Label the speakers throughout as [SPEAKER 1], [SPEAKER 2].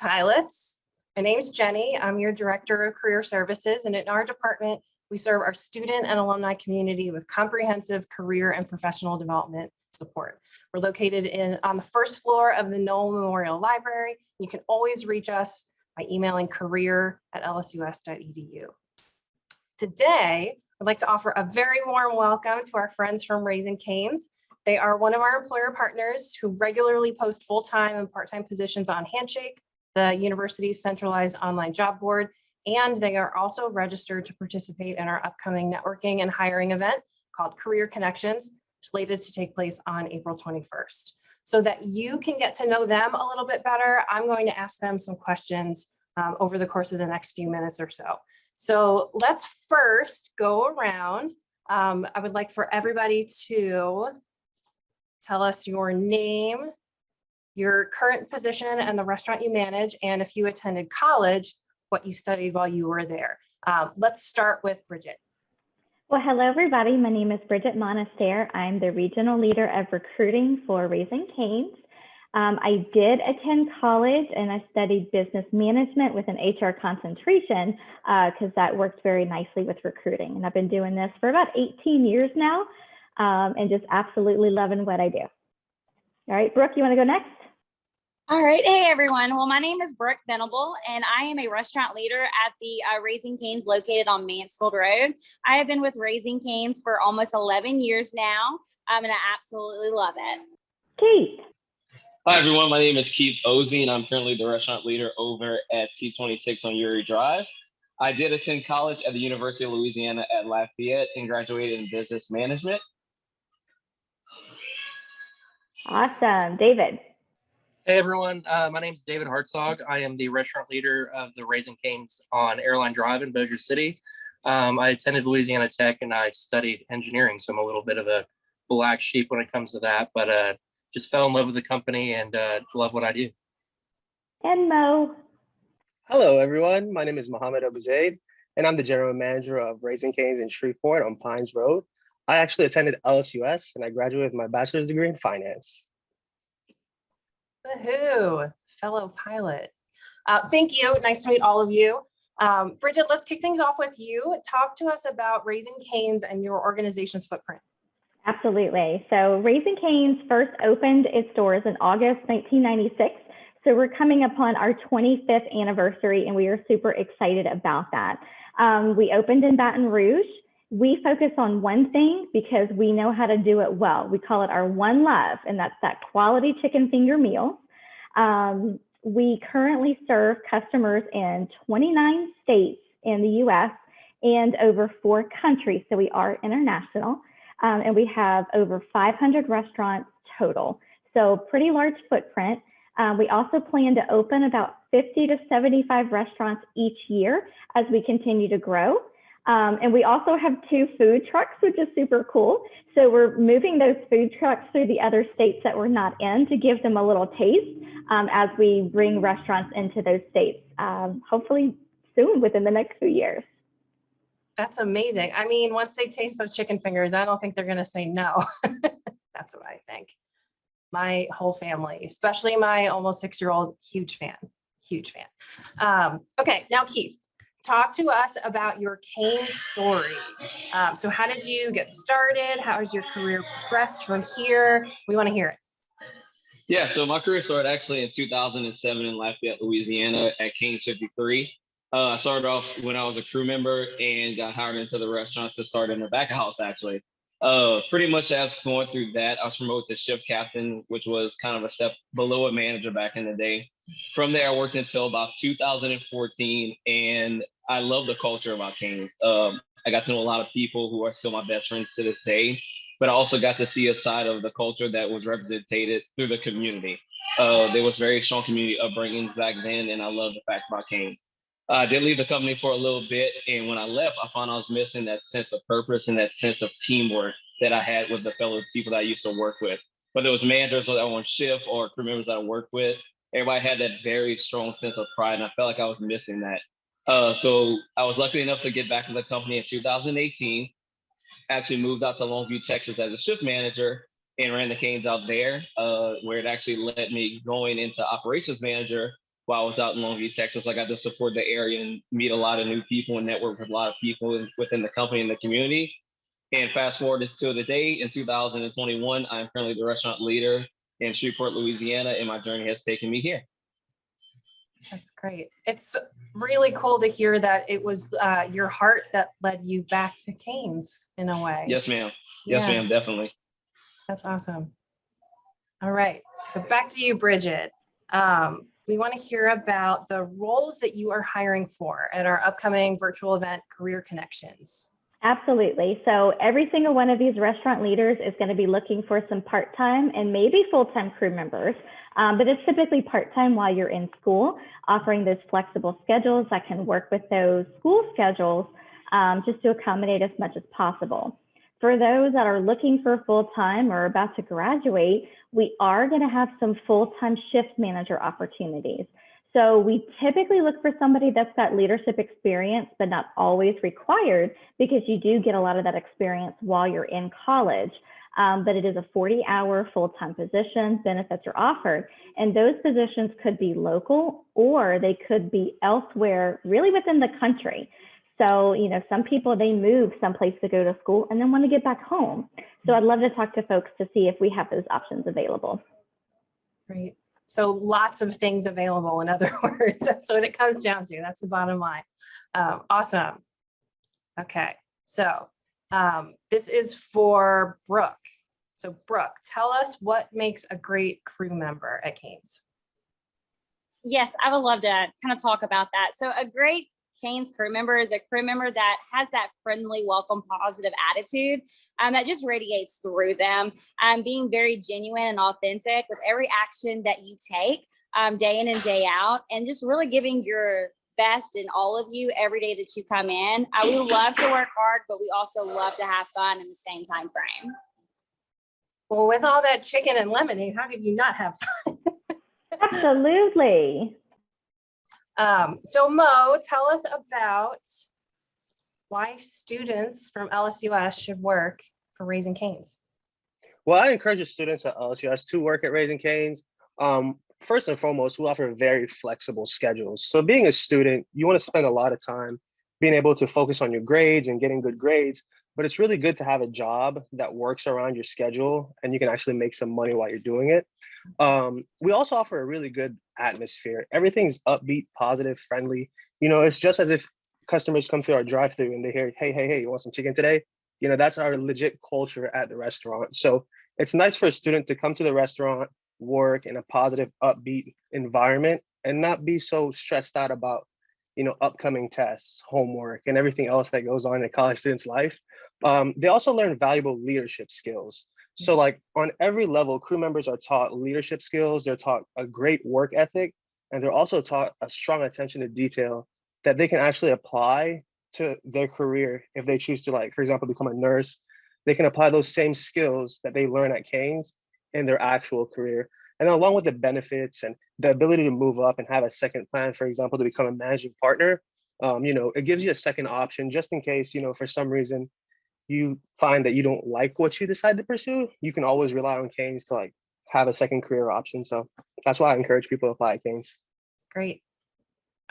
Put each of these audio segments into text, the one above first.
[SPEAKER 1] pilots. My name is Jenny. I'm your Director of Career Services, and in our department, we serve our student and alumni community with comprehensive career and professional development support. We're located on the first floor of the Knoll Memorial Library. You can always reach us by emailing career@lsus.edu. Today, I'd like to offer a very warm welcome to our friends from Raising Cane's. They are one of our employer partners who regularly post full-time and part-time positions on Handshake, the university's centralized online job board, and they are also registered to participate in our upcoming networking and hiring event called Career Connections, slated to take place on April 21st. So that you can get to know them a little bit better, I'm going to ask them some questions over the course of the next few minutes or so. So let's first go around. I would like for everybody to tell us your name, your current position and the restaurant you manage, and if you attended college, what you studied while you were there. Let's start with Bridget.
[SPEAKER 2] Well, hello, everybody. My name is Bridget Monaster. I'm the regional leader of recruiting for Raising Cane's. I did attend college and I studied business management with an HR concentration because that worked very nicely with recruiting. And I've been doing this for about 18 years now and just absolutely loving what I do. All right, Brooke, you want to go next?
[SPEAKER 3] All right. Hey, everyone. Well, my name is Brooke Venable, and I am a restaurant leader at the Raising Cane's located on Mansfield Road. I have been with Raising Cane's for almost 11 years now, and I absolutely love it.
[SPEAKER 2] Keith.
[SPEAKER 4] Hi, everyone. My name is Keith Ozy, and I'm currently the restaurant leader over at C26 on Uri Drive. I did attend college at the University of Louisiana at Lafayette and graduated in business management.
[SPEAKER 2] Awesome. David.
[SPEAKER 5] Hey everyone, my name is David Hartzog. I am the restaurant leader of the Raising Cane's on Airline Drive in Bossier City. I attended Louisiana Tech and I studied engineering, so I'm a little bit of a black sheep when it comes to that, but just fell in love with the company and love what I do.
[SPEAKER 2] And Mo.
[SPEAKER 6] Hello everyone, my name is Mohammed Abuzaid and I'm the general manager of Raising Cane's in Shreveport on Pines Road. I actually attended LSUS and I graduated with my bachelor's degree in finance.
[SPEAKER 1] Woohoo, fellow pilot. Thank you. Nice to meet all of you. Bridget, let's kick things off with you. Talk to us about Raising Cane's and your organization's footprint.
[SPEAKER 2] Absolutely. So Raising Cane's first opened its doors in August 1996. So we're coming upon our 25th anniversary and we are super excited about that. We opened in Baton Rouge. We focus on one thing because we know how to do it well. We call it our one love, and that's that quality chicken finger meal. We currently serve customers in 29 states in the US and over 4 countries. So we are international, and we have over 500 restaurants total. So pretty large footprint. We also plan to open about 50 to 75 restaurants each year as we continue to grow. And we also have 2 food trucks, which is super cool. So we're moving those food trucks through the other states that we're not in to give them a little taste as we bring restaurants into those states, hopefully soon within the next few years.
[SPEAKER 1] That's amazing. I mean, once they taste those chicken fingers, I don't think they're going to say no. That's what I think. My whole family, especially my almost 6-year-old, huge fan. Okay, now Keith. Talk to us about your Cane story. So how did you get started? How has your career progressed from here? We want to hear it.
[SPEAKER 4] Yeah, so my career started actually in 2007 in Lafayette, Louisiana at Cane's 53. I started off when I was a crew member and got hired into the restaurant to start in the back of house actually. Pretty much as going through that, I was promoted to shift captain, which was kind of a step below a manager back in the day. From there, I worked until about 2014, and I love the culture about Cane's. I got to know a lot of people who are still my best friends to this day, but I also got to see a side of the culture that was represented through the community. There was very strong community upbringings back then, and I love the fact about Cane's. I did leave the company for a little bit, and when I left, I found I was missing that sense of purpose and that sense of teamwork that I had with the fellow people that I used to work with. Whether it was managers that were on shift or crew members that I worked with, everybody had that very strong sense of pride, and I felt like I was missing that. So I was lucky enough to get back to the company in 2018. Actually moved out to Longview, Texas as a shift manager and ran the Cane's out there, where it actually led me going into operations manager while I was out in Longview, Texas. I got to support the area and meet a lot of new people and network with a lot of people within the company and the community. And fast forward to the day in 2021, I'm currently the restaurant leader in Shreveport, Louisiana, and my journey has taken me here.
[SPEAKER 1] That's great. It's really cool to hear that it was your heart that led you back to Canes in a way.
[SPEAKER 4] Yes, ma'am. Yes,
[SPEAKER 1] Yeah.
[SPEAKER 4] ma'am, definitely.
[SPEAKER 1] That's awesome. All right, so back to you, Bridget. We want to hear about the roles that you are hiring for at our upcoming virtual event, Career Connections.
[SPEAKER 2] Absolutely. So every single one of these restaurant leaders is going to be looking for some part-time and maybe full-time crew members, but it's typically part-time while you're in school, offering those flexible schedules that can work with those school schedules just to accommodate as much as possible. For those that are looking for full-time or about to graduate, we are going to have some full-time shift manager opportunities. So we typically look for somebody that's got leadership experience, but not always required, because you do get a lot of that experience while you're in college. But it is a 40-hour full-time position, benefits are offered, and those positions could be local or they could be elsewhere, really within the country. So, you know, some people, they move someplace to go to school and then want to get back home. So I'd love to talk to folks to see if we have those options available.
[SPEAKER 1] Great. So lots of things available, in other words. That's what it comes down to. That's the bottom line. Awesome. Okay, so this is for Brooke. So Brooke, tell us what makes a great crew member at Canes.
[SPEAKER 3] Yes, I would love to kind of talk about that. So a great Canes crew member is a crew member that has that friendly, welcome, positive attitude that just radiates through them, being very genuine and authentic with every action that you take day in and day out, and just really giving your best in all of you every day that you come in. We love to work hard, but we also love to have fun in the same time frame.
[SPEAKER 1] Well, with all that chicken and lemonade, how could you not have fun?
[SPEAKER 2] Absolutely.
[SPEAKER 1] So Mo, tell us about why students from LSUS should work for Raising Canes.
[SPEAKER 6] Well, I encourage the students at LSUS to work at Raising Canes. First and foremost, we offer very flexible schedules. So being a student, you want to spend a lot of time being able to focus on your grades and getting good grades, but it's really good to have a job that works around your schedule and you can actually make some money while you're doing it. We also offer a really good atmosphere. Everything's upbeat, positive, friendly. You know, it's just as if customers come through our drive-thru and they hear, hey, you want some chicken today? You know, that's our legit culture at the restaurant. So it's nice for a student to come to the restaurant, work in a positive, upbeat environment and not be so stressed out about, you know, upcoming tests, homework, and everything else that goes on in a college student's life. They also learn valuable leadership skills. So like on every level, crew members are taught leadership skills, they're taught a great work ethic, and they're also taught a strong attention to detail that they can actually apply to their career. If they choose to, like, for example, become a nurse, they can apply those same skills that they learn at Canes in their actual career. And then along with the benefits and the ability to move up and have a second plan, for example, to become a managing partner, you know, it gives you a second option just in case, you know, for some reason, you find that you don't like what you decide to pursue, you can always rely on Canes to like have a second career option. So that's why I encourage people to apply at Canes.
[SPEAKER 1] Great.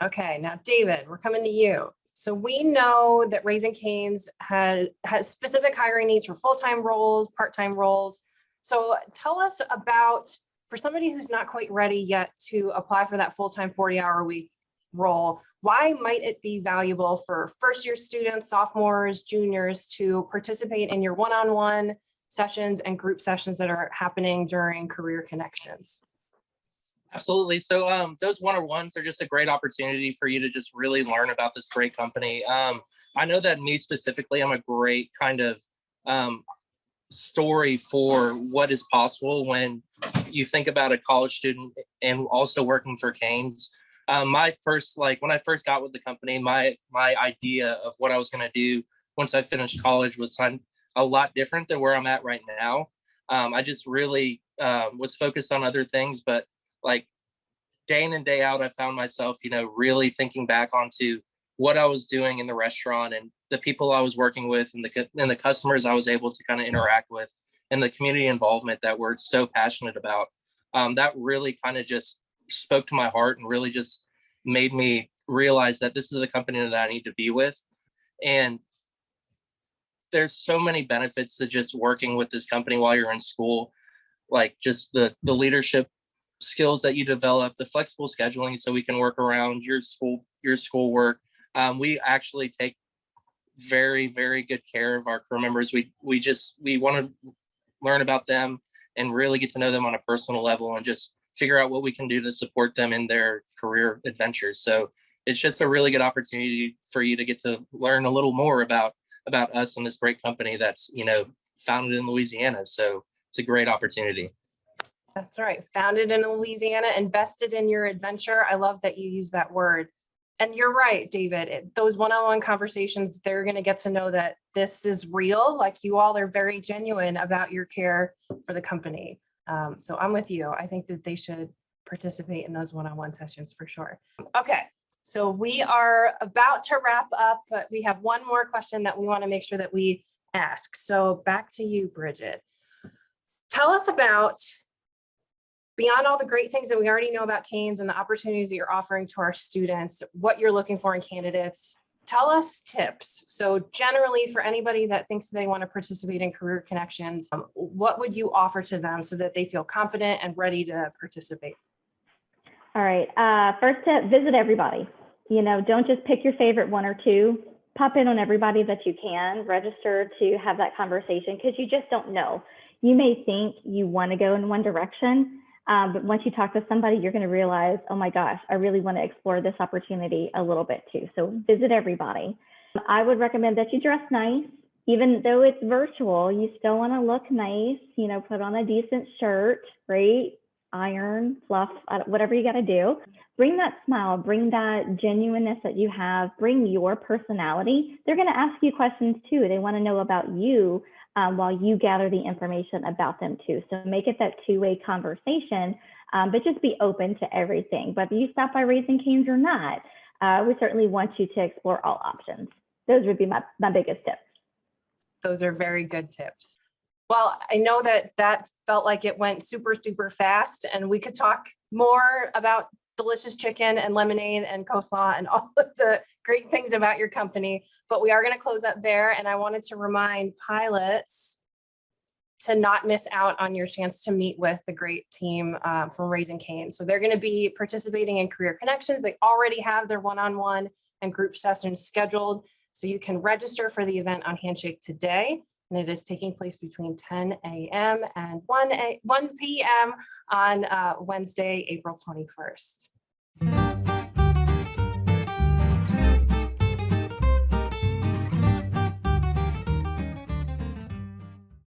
[SPEAKER 1] Okay, now David, we're coming to you. So we know that Raising Canes has specific hiring needs for full-time roles, part-time roles. So tell us about, for somebody who's not quite ready yet to apply for that full-time 40-hour-a-week role, why might it be valuable for first-year students, sophomores, juniors to participate in your one-on-one sessions and group sessions that are happening during Career Connections?
[SPEAKER 5] Absolutely. So those one-on-ones are just a great opportunity for you to just really learn about this great company. I know that me specifically, I'm a great kind of story for what is possible when you think about a college student and also working for Canes. When I first got with the company, my idea of what I was going to do once I finished college was a lot different than where I'm at right now. I just really was focused on other things, but like day in and day out, I found myself, you know, really thinking back onto what I was doing in the restaurant and the people I was working with and the customers I was able to kind of interact with and the community involvement that we're so passionate about. That really kind of just spoke to my heart and really just made me realize that this is a company that I need to be with. And there's so many benefits to just working with this company while you're in school, like just the leadership skills that you develop, the flexible scheduling so we can work around your schoolwork. We actually take very, very good care of our crew members. We want to learn about them and really get to know them on a personal level and just figure out what we can do to support them in their career adventures. So it's just a really good opportunity for you to get to learn a little more about us and this great company that's, founded in Louisiana. So it's a great opportunity.
[SPEAKER 1] That's right. Founded in Louisiana, invested in your adventure. I love that you use that word. And you're right, David, those one-on-one conversations, they're going to get to know that this is real. Like, you all are very genuine about your care for the company. So I'm with you. I think that they should participate in those one-on-one sessions for sure. Okay, so we are about to wrap up, but we have one more question that we want to make sure that we ask. So back to you, Bridget. Tell us about, beyond all the great things that we already know about Canes and the opportunities that you're offering to our students, what you're looking for in candidates. Tell us tips. So generally, for anybody that thinks they want to participate in Career Connections, what would you offer to them so that they feel confident and ready to participate?
[SPEAKER 2] All right. First tip, visit everybody. Don't just pick your favorite one or two. Pop in on everybody that you can. Register to have that conversation, because you just don't know. You may think you want to go in one direction, but once you talk to somebody, you're going to realize, oh my gosh, I really want to explore this opportunity a little bit too. So visit everybody. I would recommend that you dress nice. Even though it's virtual, you still want to look nice, put on a decent shirt, right? Iron, fluff, whatever you got to do. Bring that smile, bring that genuineness that you have, bring your personality. They're going to ask you questions too. They want to know about you while you gather the information about them too. So make it that two-way conversation, but just be open to everything. Whether you stop by Raising Canes or not, we certainly want you to explore all options. Those would be my biggest tips.
[SPEAKER 1] Those are very good tips. Well, I know that felt like it went super, super fast, and we could talk more about delicious chicken and lemonade and coleslaw and all of the great things about your company, but we are going to close up there. And I wanted to remind pilots to not miss out on your chance to meet with the great team from Raising Canes. So they're going to be participating in Career Connections. They already have their one-on-one and group sessions scheduled. So you can register for the event on Handshake today. And it is taking place between 10 a.m. and 1 p.m. on Wednesday, April 21st.